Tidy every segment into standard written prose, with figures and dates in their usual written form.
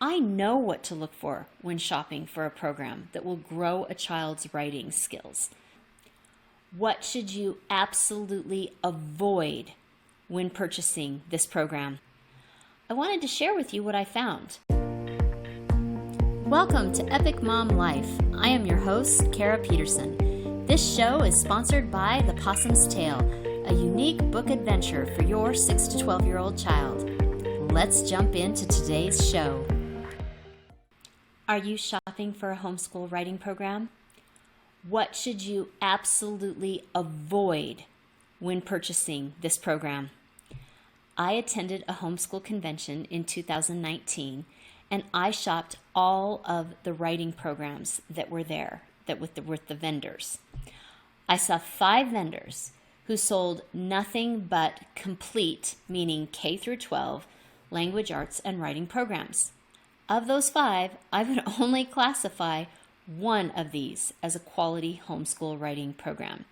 I know what to look for when shopping for a program that will grow a child's writing skills. What should you absolutely avoid when purchasing this program? I wanted to share with you what I found. Welcome to Epic Mom Life. I am your host, Kara Peterson. This show is sponsored by The Possum's Tale, a unique book adventure for your 6 to 12-year-old child. Let's jump into today's show. Are you shopping for a homeschool writing program? What should you absolutely avoid when purchasing this program? I attended a homeschool convention in 2019, and I shopped all of the writing programs that were there, with the vendors. I saw 5 vendors who sold nothing but complete, meaning K through 12, language arts and writing programs. Of those 5, I would only classify one of these as a quality homeschool writing program.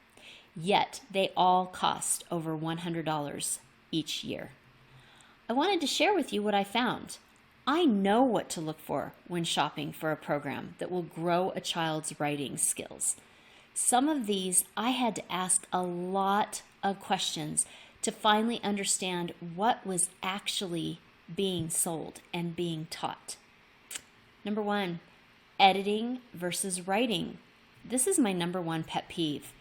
Yet they all cost over $100 each year. I wanted to share with you what I found. I know what to look for when shopping for a program that will grow a child's writing skills. Some of these I had to ask a lot of questions to finally understand what was actually being sold and being taught. Number 1, editing versus writing. This is my number 1 pet peeve.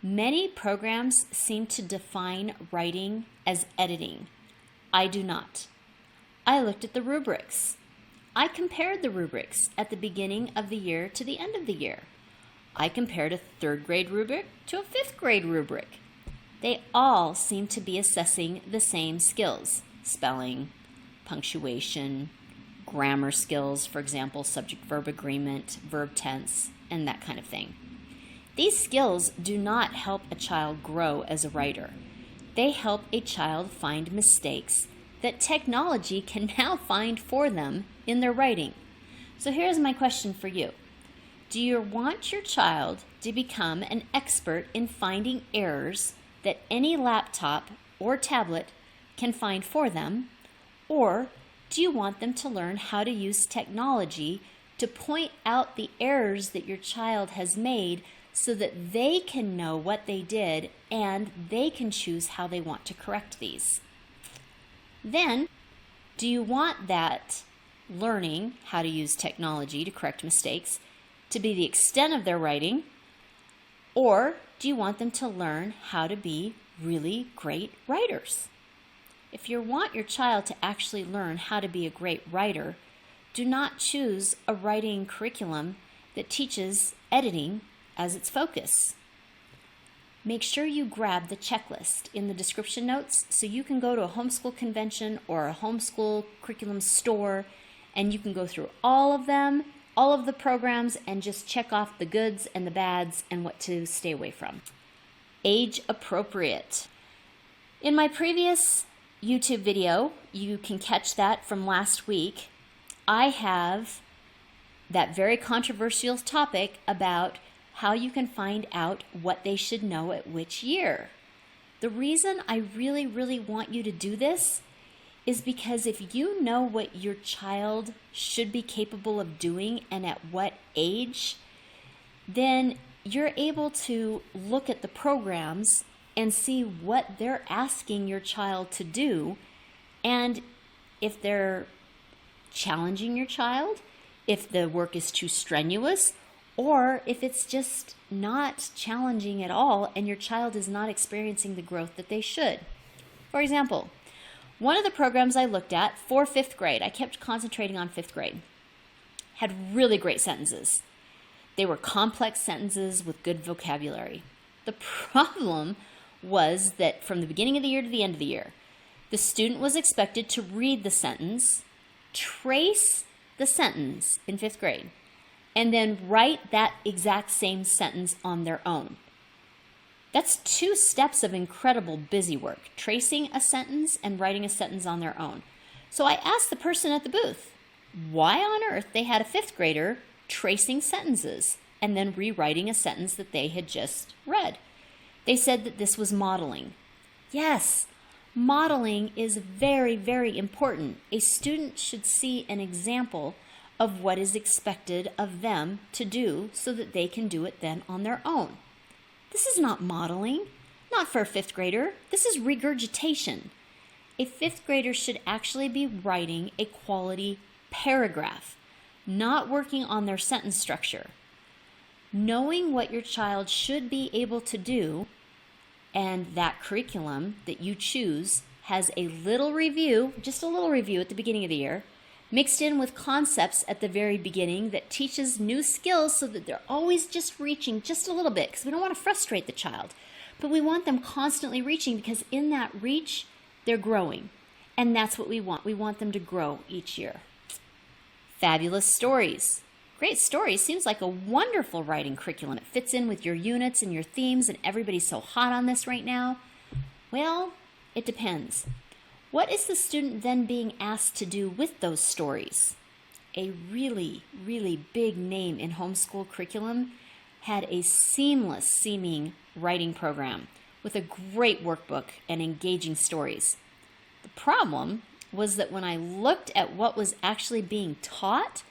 Many programs seem to define writing as editing. I do not. I looked at the rubrics. I compared the rubrics at the beginning of the year to the end of the year. I compared a 3rd grade rubric to a 5th grade rubric. They all seem to be assessing the same skills: spelling, punctuation, grammar skills, for example, subject-verb agreement, verb tense, and that kind of thing. These skills do not help a child grow as a writer. They help a child find mistakes that technology can now find for them in their writing. So here's my question for you. Do you want your child to become an expert in finding errors that any laptop or tablet can find for them? Or do you want them to learn how to use technology to point out the errors that your child has made so that they can know what they did and they can choose how they want to correct these? Then, do you want that learning how to use technology to correct mistakes to be the extent of their writing? Or do you want them to learn how to be really great writers? If you want your child to actually learn how to be a great writer, do not choose a writing curriculum that teaches editing as its focus. Make sure you grab the checklist in the description notes so you can go to a homeschool convention or a homeschool curriculum store and you can go through all of them, all of the programs, and just check off the goods and the bads and what to stay away from. Age appropriate. In my previous YouTube video, you can catch that from last week. I have that very controversial topic about how you can find out what they should know at which year. The reason I really want you to do this is because if you know what your child should be capable of doing and at what age, then you're able to look at the programs and see what they're asking your child to do, and if they're challenging your child, if the work is too strenuous, or if it's just not challenging at all and your child is not experiencing the growth that they should. For example, one of the programs I looked at for 5th grade, I kept concentrating on 5th grade, had really great sentences. They were complex sentences with good vocabulary. The problem was that from the beginning of the year to the end of the year, the student was expected to read the sentence, trace the sentence in 5th grade, and then write that exact same sentence on their own. That's 2 steps of incredible busy work, tracing a sentence and writing a sentence on their own. So I asked the person at the booth why on earth they had a 5th grader tracing sentences and then rewriting a sentence that they had just read. They said that this was modeling. Yes, Modeling is very, very important. A student should see an example of what is expected of them to do so that they can do it then on their own. This is not modeling, not for a fifth grader. This is regurgitation. A fifth grader should actually be writing a quality paragraph, not working on their sentence structure. Knowing what your child should be able to do, and that curriculum that you choose has a little review, just a little review at the beginning of the year, mixed in with concepts at the very beginning that teaches new skills so that they're always just reaching just a little bit, because we don't want to frustrate the child, but we want them constantly reaching, because in that reach, they're growing. And that's what we want. We want them to grow each year. Fabulous stories. Great stories seems like a wonderful writing curriculum. It fits in with your units and your themes, and everybody's so hot on this right now. Well, it depends. What is the student then being asked to do with those stories? A really, really big name in homeschool curriculum had a seamless seeming writing program with a great workbook and engaging stories. The problem was that when I looked at what was actually being taught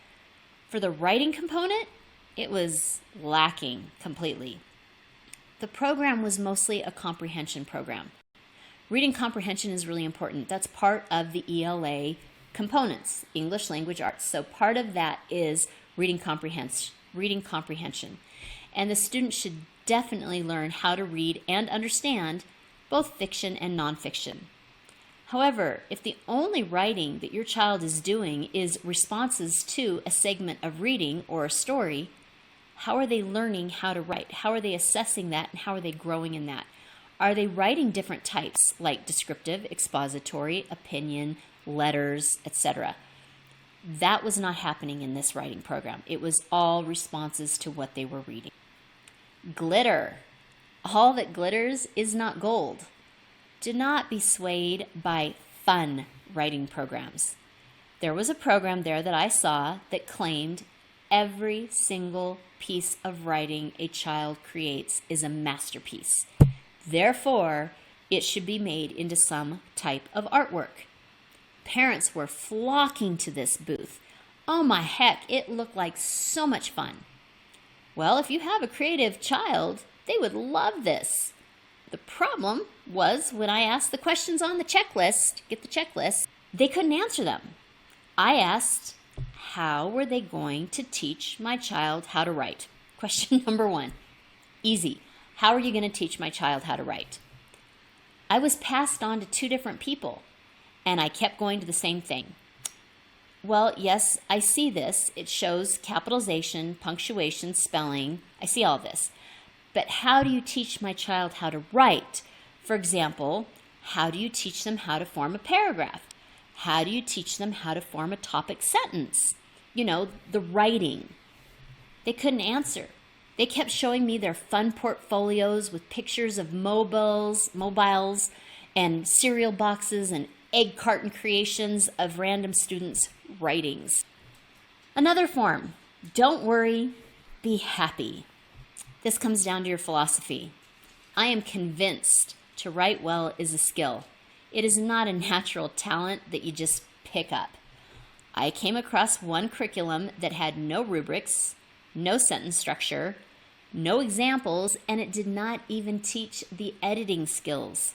for the writing component, it was lacking completely. The program was mostly a comprehension program. Reading comprehension is really important. That's part of the ELA components, English Language Arts. So part of that is reading comprehension. And the student should definitely learn how to read and understand both fiction and nonfiction. However, if the only writing that your child is doing is responses to a segment of reading or a story, how are they learning how to write? How are they assessing that, and how are they growing in that? Are they writing different types like descriptive, expository, opinion, letters, etc.? That was not happening in this writing program. It was all responses to what they were reading. Glitter. All that glitters is not gold. Do not be swayed by fun writing programs. There was a program there that I saw that claimed every single piece of writing a child creates is a masterpiece. Therefore, it should be made into some type of artwork. Parents were flocking to this booth. Oh my heck, it looked like so much fun. Well, if you have a creative child, they would love this. The problem was when I asked the questions on the checklist, they couldn't answer them. I asked, how were they going to teach my child how to write? Question number 1, easy. How are you going to teach my child how to write? I was passed on to 2 different people, and I kept going to the same thing. Well, yes, I see this. It shows capitalization, punctuation, spelling. I see all this. But how do you teach my child how to write? For example, how do you teach them how to form a paragraph? How do you teach them how to form a topic sentence? You know, the writing. They couldn't answer. They kept showing me their fun portfolios with pictures of mobiles, and cereal boxes and egg carton creations of random students' writings. Another form, don't worry, be happy. This comes down to your philosophy. I am convinced to write well is a skill. It is not a natural talent that you just pick up. I came across one curriculum that had no rubrics, no sentence structure, no examples, and it did not even teach the editing skills.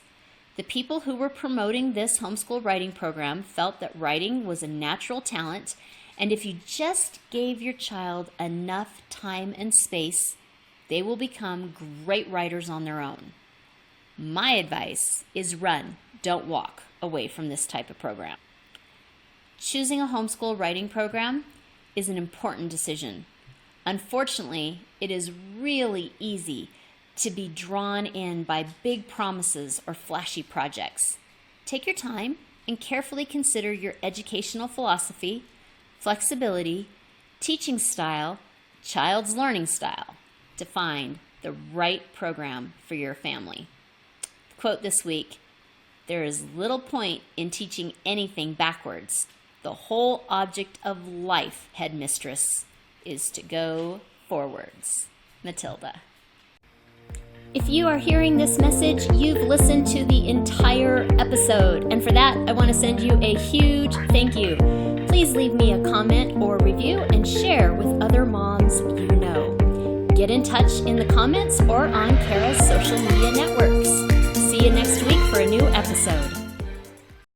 The people who were promoting this homeschool writing program felt that writing was a natural talent, and if you just gave your child enough time and space, they will become great writers on their own. My advice is run, don't walk away from this type of program. Choosing a homeschool writing program is an important decision. Unfortunately, it is really easy to be drawn in by big promises or flashy projects. Take your time and carefully consider your educational philosophy, flexibility, teaching style, child's learning style to find the right program for your family. The quote this week, there is little point in teaching anything backwards. The whole object of life, headmistress, is to go forwards. Matilda. If you are hearing this message, you've listened to the entire episode, and for that, I want to send you a huge thank you. Please leave me a comment or review and share with other moms you know. Get in touch in the comments or on Kara's social media networks. See you next week for a new episode.